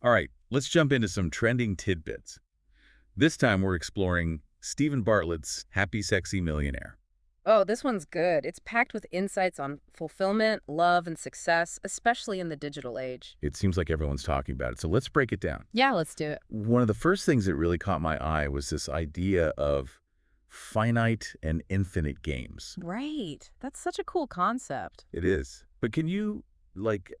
All right, let's jump into some trending tidbits. This time we're exploring Stephen Bartlett's Happy Sexy Millionaire. Oh, this one's good. It's packed with insights on fulfillment, love, and success, especially in the digital age. It seems like everyone's talking about it, so let's break it down. Yeah, let's do it. One of the first things that really caught my eye was this idea of finite and infinite games. Right. That's such a cool concept. It is. But can you,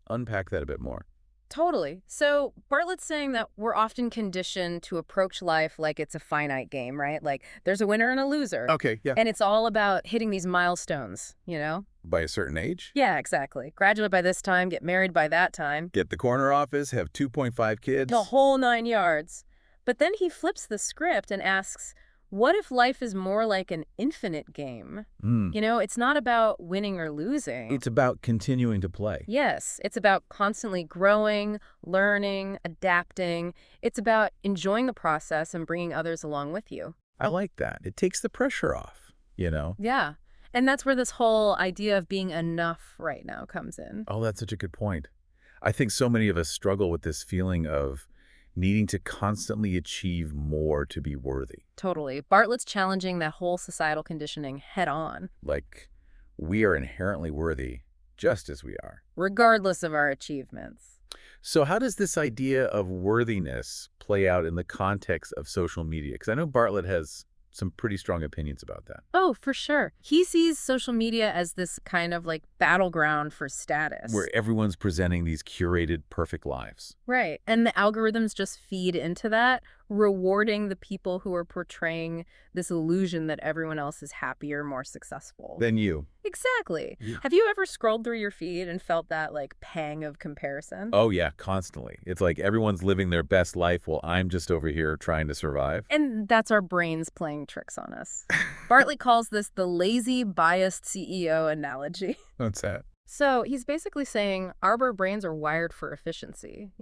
unpack that a bit more? Totally. So Bartlett's saying that we're often conditioned to approach life like it's a finite game, right? Like there's a winner and a loser. Okay, yeah. And it's all about hitting these milestones, you know? By a certain age? Yeah, exactly. Graduate by this time, get married by that time. Get the corner office, have 2.5 kids? The whole 9 yards. But then he flips the script and asks, what if life is more like an infinite game? Hmm. It's not about winning or losing. It's about continuing to play. Yes, it's about constantly growing, learning, adapting. It's about enjoying the process and bringing others along with you. I like that. It takes the pressure off. Yeah. And that's where this whole idea of being enough right now comes in. Oh, that's such a good point. I think so many of us struggle with this feeling of needing to constantly achieve more to be worthy. Totally. Bartlett's challenging that whole societal conditioning head on, Like, we are inherently worthy just as we are. regardless of our achievements. So how does this idea of worthiness play out in the context of social media? Because I know Bartlett has some pretty strong opinions about that. Oh, for sure. He sees social media as this kind of like battleground for status. Where everyone's presenting these curated, perfect lives. Right. And the algorithms just feed into that, rewarding the people who are portraying this illusion that everyone else is happier, more successful. Then you. Exactly. Yeah. Have you ever scrolled through your feed and felt that like pang of comparison? Oh, yeah, constantly. It's like everyone's living their best life while I'm just over here trying to survive. And that's our brains playing tricks on us. Bartlett calls this the lazy, biased CEO analogy. What's that? So he's basically saying our brains are wired for efficiency.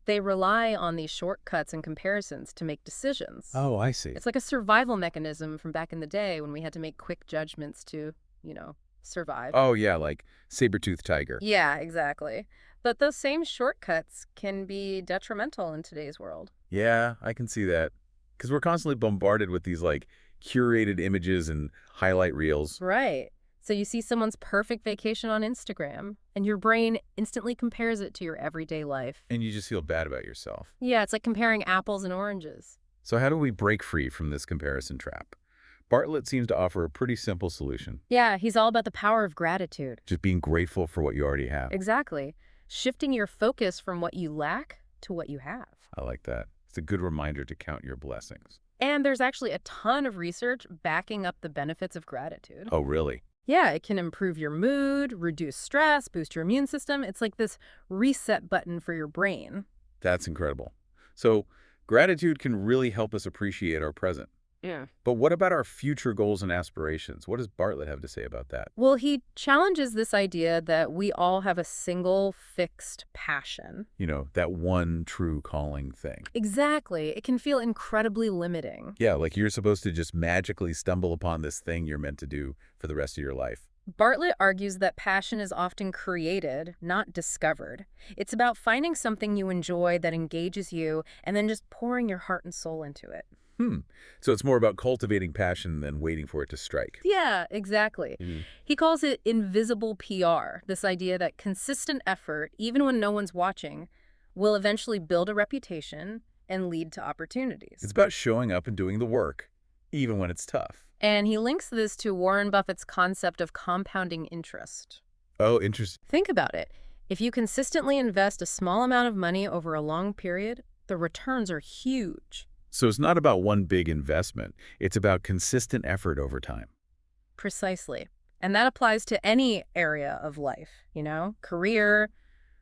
They rely on these shortcuts and comparisons to make decisions. Oh, I see. It's like a survival mechanism from back in the day when we had to make quick judgments to survive. Oh, yeah, like saber-toothed tiger. Yeah, exactly. But those same shortcuts can be detrimental in today's world. Yeah, I can see that. Because we're constantly bombarded with these, curated images and highlight reels. Right. So you see someone's perfect vacation on Instagram, and your brain instantly compares it to your everyday life. And you just feel bad about yourself. Yeah, it's like comparing apples and oranges. So how do we break free from this comparison trap? Bartlett seems to offer a pretty simple solution. Yeah, he's all about the power of gratitude. Just being grateful for what you already have. Exactly. Shifting your focus from what you lack to what you have. I like that. It's a good reminder to count your blessings. And there's actually a ton of research backing up the benefits of gratitude. Oh, really? Yeah, it can improve your mood, reduce stress, boost your immune system. It's like this reset button for your brain. That's incredible. So gratitude can really help us appreciate our present. Yeah. But what about our future goals and aspirations? What does Bartlett have to say about that? Well, he challenges this idea that we all have a single fixed passion. That one true calling thing. Exactly. It can feel incredibly limiting. Yeah, like you're supposed to just magically stumble upon this thing you're meant to do for the rest of your life. Bartlett argues that passion is often created, not discovered. It's about finding something you enjoy that engages you and then just pouring your heart and soul into it. So it's more about cultivating passion than waiting for it to strike. Yeah, exactly. He calls it invisible PR, this idea that consistent effort, even when no one's watching, will eventually build a reputation and lead to opportunities. It's about showing up and doing the work, even when it's tough. And he links this to Warren Buffett's concept of compounding interest. Oh, interesting. Think about it. If you consistently invest a small amount of money over a long period, the returns are huge. So it's not about one big investment. It's about consistent effort over time. Precisely. And that applies to any area of life, career,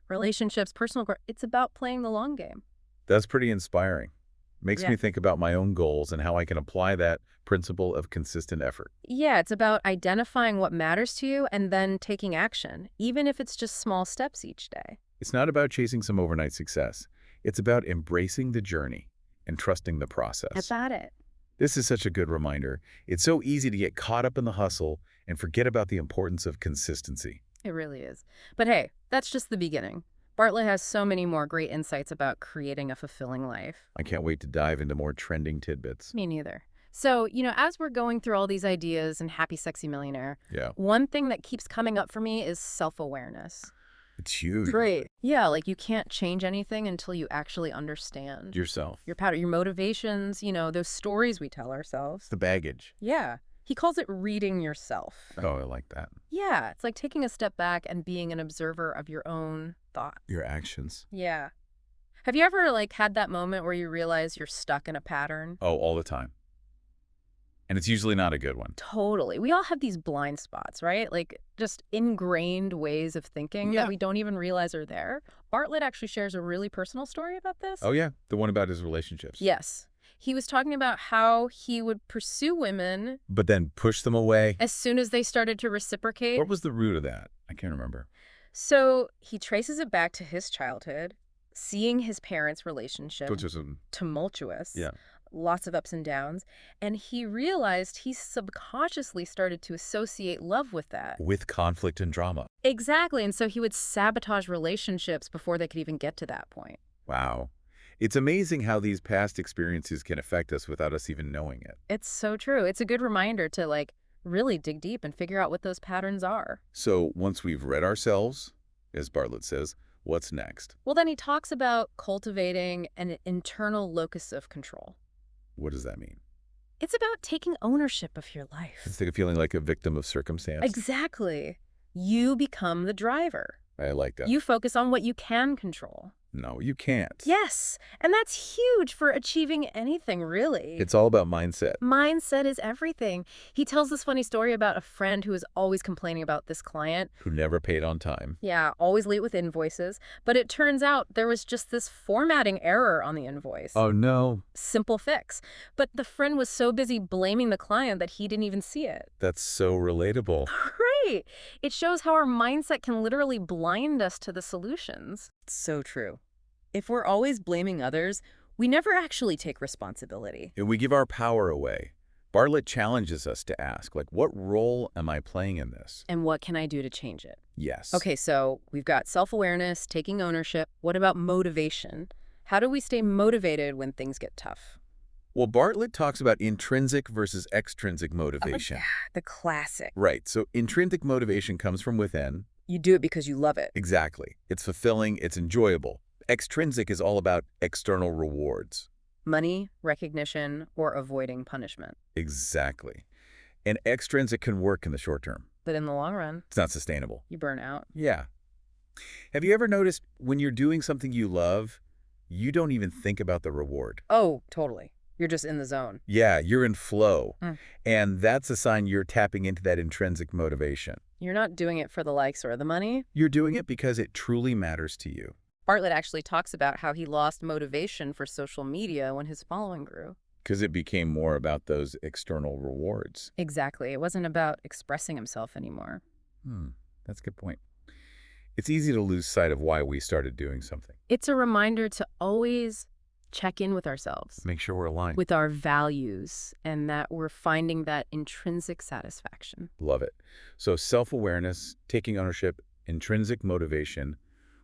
relationships, personal growth. It's about playing the long game. That's pretty inspiring. Makes Yeah. me think about my own goals and how I can apply that principle of consistent effort. Yeah, it's about identifying what matters to you and then taking action, even if it's just small steps each day. It's not about chasing some overnight success. It's about embracing the journey and trusting the process. About it. This is such a good reminder. It's so easy to get caught up in the hustle and forget about the importance of consistency. It really is. But hey, that's just the beginning. Bartlett has so many more great insights about creating a fulfilling life. I can't wait to dive into more trending tidbits. Me neither. So, as we're going through all these ideas in Happy Sexy Millionaire, Yeah. one thing that keeps coming up for me is self-awareness. It's huge. Right. Yeah, like you can't change anything until you actually understand Yourself. your pattern, your motivations, those stories we tell ourselves. The baggage. Yeah. He calls it reading yourself. Oh, I like that. Yeah, it's like taking a step back and being an observer of your own thoughts. Your actions. Yeah. Have you ever had that moment where you realize you're stuck in a pattern? Oh, all the time. And it's usually not a good one. Totally. We all have these blind spots, right? Like just ingrained ways of thinking Yeah. that we don't even realize are there. Bartlett actually shares a really personal story about this. Oh, yeah. The one about his relationships. Yes. He was talking about how he would pursue women But then push them away. as soon as they started to reciprocate. What was the root of that? I can't remember. So he traces it back to his childhood, seeing his parents' relationship Which was some, tumultuous, yeah. lots of ups and downs, and he realized he subconsciously started to associate love with that. With conflict and drama. Exactly, and so he would sabotage relationships before they could even get to that point. Wow. It's amazing how these past experiences can affect us without us even knowing it. It's so true. It's a good reminder to really dig deep and figure out what those patterns are. So once we've read ourselves, as Bartlett says, what's next? Well, then he talks about cultivating an internal locus of control. What does that mean? It's about taking ownership of your life. Instead of feeling like a victim of circumstance. Exactly. You become the driver. I like that. You focus on what you can control. No, you can't. Yes, and that's huge for achieving anything, really. It's all about mindset. Mindset is everything. He tells this funny story about a friend who was always complaining about this client. Who never paid on time. Yeah, always late with invoices. But it turns out there was just this formatting error on the invoice. Oh, no. Simple fix. But the friend was so busy blaming the client that he didn't even see it. That's so relatable. Right. It shows how our mindset can literally blind us to the solutions. So true. If we're always blaming others, we never actually take responsibility. And we give our power away. Bartlett challenges us to ask, what role am I playing in this? And what can I do to change it? Yes. Okay, so we've got self-awareness, taking ownership. What about motivation? How do we stay motivated when things get tough? Well, Bartlett talks about intrinsic versus extrinsic motivation. Oh, yeah, the classic. Right. So intrinsic motivation comes from within. You do it because you love it. Exactly. It's fulfilling. It's enjoyable. Extrinsic is all about external rewards. Money, recognition, or avoiding punishment. Exactly. And extrinsic can work in the short term. But in the long run, It's not sustainable. you burn out. Yeah. Have you ever noticed when you're doing something you love, you don't even think about the reward? Oh, totally. You're just in the zone. Yeah, you're in flow. Mm. And that's a sign you're tapping into that intrinsic motivation. You're not doing it for the likes or the money. You're doing it because it truly matters to you. Bartlett actually talks about how he lost motivation for social media when his following grew. Because it became more about those external rewards. Exactly. It wasn't about expressing himself anymore. That's a good point. It's easy to lose sight of why we started doing something. It's a reminder to always check in with ourselves, Make sure we're aligned. with our values, and that we're finding that intrinsic satisfaction. Love it. So self-awareness, taking ownership, intrinsic motivation.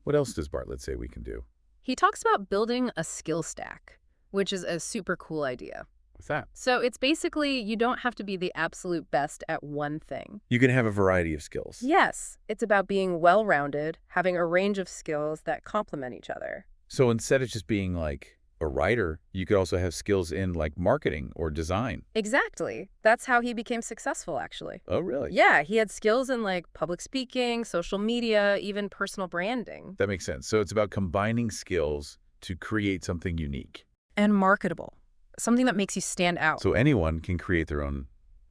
What else does Bartlett say we can do? He talks about building a skill stack, which is a super cool idea. What's that? So it's basically you don't have to be the absolute best at one thing. You can have a variety of skills. Yes, it's about being well-rounded, having a range of skills that complement each other. So instead of just being like a writer, you could also have skills in marketing or design. Exactly. That's how he became successful, actually. Oh, really? Yeah, he had skills in public speaking, social media, even personal branding. That makes sense. So it's about combining skills to create something unique. And marketable. Something that makes you stand out. So anyone can create their own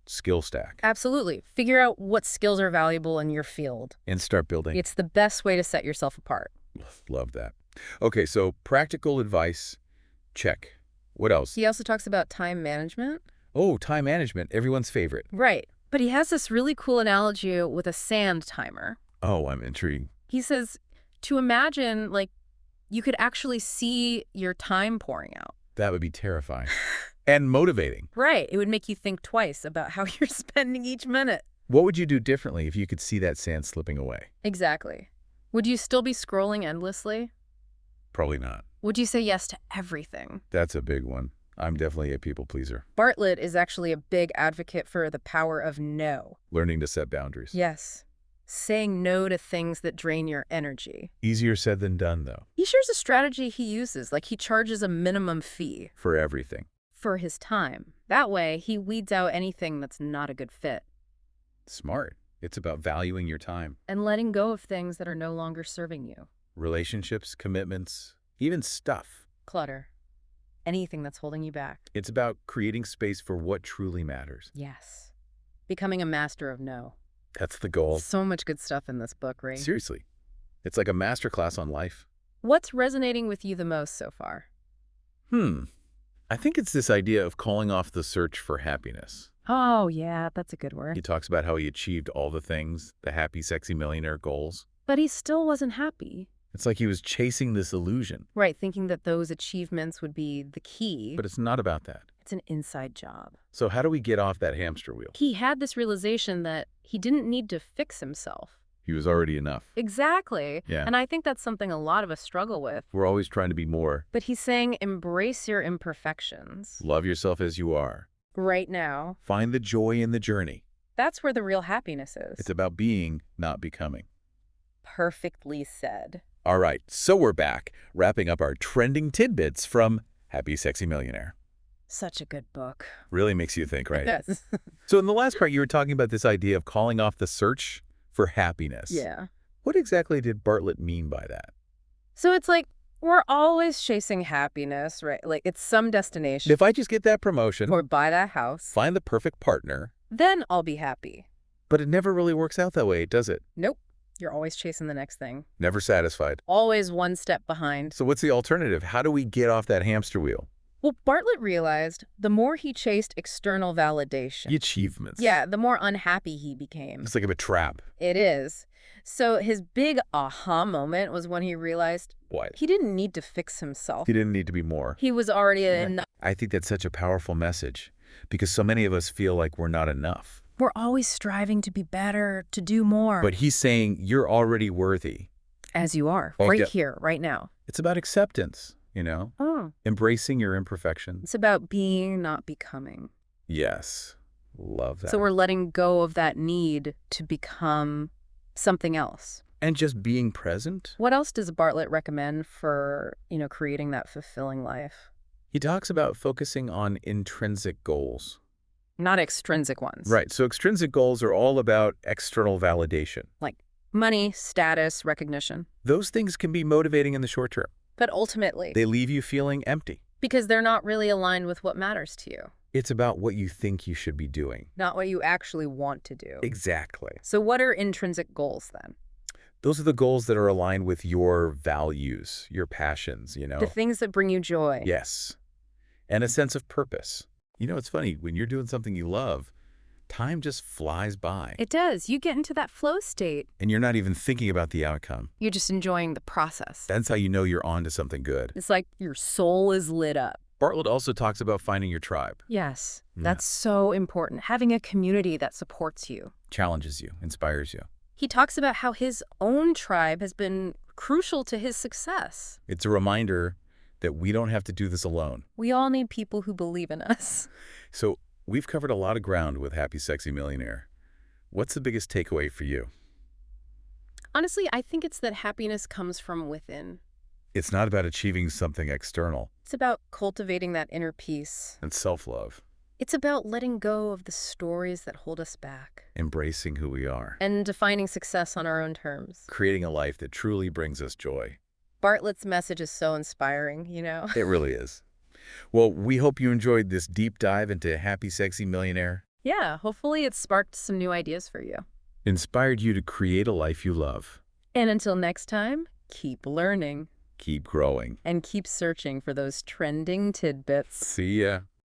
skill stack Absolutely. Figure out what skills are valuable in your field. and start building. It's the best way to set yourself apart. Love that. Okay, so practical advice, check. What else? He also talks about time management. Oh, time management, everyone's favorite. Right. But he has this really cool analogy with a sand timer. Oh, I'm intrigued. He says to imagine, you could actually see your time pouring out. That would be terrifying. And motivating. Right. It would make you think twice about how you're spending each minute. What would you do differently if you could see that sand slipping away? Exactly. Would you still be scrolling endlessly? Probably not. Would you say yes to everything? That's a big one. I'm definitely a people pleaser. Bartlett is actually a big advocate for the power of no. Learning to set boundaries. Yes. Saying no to things that drain your energy. Easier said than done, though, He shares a strategy he uses, like he charges a minimum fee for everything. for his time. That way, he weeds out anything that's not a good fit Smart. It's about valuing your time. and letting go of things that are no longer serving you. Relationships, commitments, even stuff. Clutter. Anything that's holding you back. It's about creating space for what truly matters. Yes. Becoming a master of no. That's the goal. So much good stuff in this book, Ray. Seriously. It's like a masterclass on life. What's resonating with you the most so far? I think it's this idea of calling off the search for happiness. Oh, yeah, that's a good He word. talks about how he achieved all the things, the happy, sexy millionaire goals. But he still wasn't happy. It's like he was chasing this illusion. Right, thinking that those achievements would be the key. But it's not about that. It's an inside job. So how do we get off that hamster wheel? He had this realization that he didn't need to fix himself. He was already enough. Exactly. Yeah. And I think that's something a lot of us struggle with. We're always trying to be more. But he's saying embrace your imperfections. Love yourself as you are. Right now. Find the joy in the journey. That's where the real happiness is. It's about being, not becoming. Perfectly said. All right, so we're back, wrapping up our trending tidbits from Happy Sexy Millionaire. Such a good book. Really makes you think, right? Yes. So in the last part, you were talking about this idea of calling off the search for happiness. Yeah. What exactly did Bartlett mean by that? So it's like we're always chasing happiness, right? Like it's some destination. If I just get that promotion, Or buy that house, find the perfect partner, then I'll be happy. but it never really works out that way, does it? Nope. You're always chasing the next thing. Never satisfied. Always one step behind. So what's the alternative? How do we get off that hamster wheel? Well, Bartlett realized the more he chased external validation, The achievements. yeah, the more unhappy he became. It's like a trap. It is. So his big aha moment was when he realized What? he didn't need to fix himself. He didn't need to be more. He was already enough. I think that's such a powerful message because so many of us feel like we're not enough. We're always striving to be better, to do more. But he's saying you're already worthy. As you are, Oh, right yeah. here, right now. It's about acceptance, Oh. embracing your imperfections. It's about being, not becoming. Yes. Love that. So we're letting go of that need to become something else. And just being present. What else does Bartlett recommend for, creating that fulfilling life? He talks about focusing on intrinsic goals. Not extrinsic ones. Right. So extrinsic goals are all about external validation. Like money, status, recognition. Those things can be motivating in the short term. But ultimately, They leave you feeling empty. because they're not really aligned with what matters to you, It's about what you think you should be doing. not what you actually want to do. Exactly. So what are intrinsic goals then? Those are the goals that are aligned with your values, your passions, The things that bring you joy. Yes. And a sense of purpose. It's funny, when you're doing something you love, time just flies by. It does. You get into that flow state. And you're not even thinking about the outcome. You're just enjoying the process. That's how you know you're on to something good. It's like your soul is lit up. Bartlett also talks about finding your tribe. Yes, Yeah. that's so important. Having a community that supports you. Challenges you, inspires you. He talks about how his own tribe has been crucial to his success. It's a reminder that we don't have to do this alone. We all need people who believe in us. So we've covered a lot of ground with Happy Sexy Millionaire. What's the biggest takeaway for you? Honestly, I think it's that happiness comes from within. It's not about achieving something external. It's about cultivating that inner peace. And self-love. It's about letting go of the stories that hold us back. Embracing who we are. And defining success on our own terms. Creating a life that truly brings us joy. Bartlett's message is so inspiring, It really is. Well, we hope you enjoyed this deep dive into Happy Sexy Millionaire. Yeah, hopefully it sparked some new ideas for you. Inspired you to create a life you love. And until next time, keep learning Keep growing. and keep searching for those trending tidbits. See ya.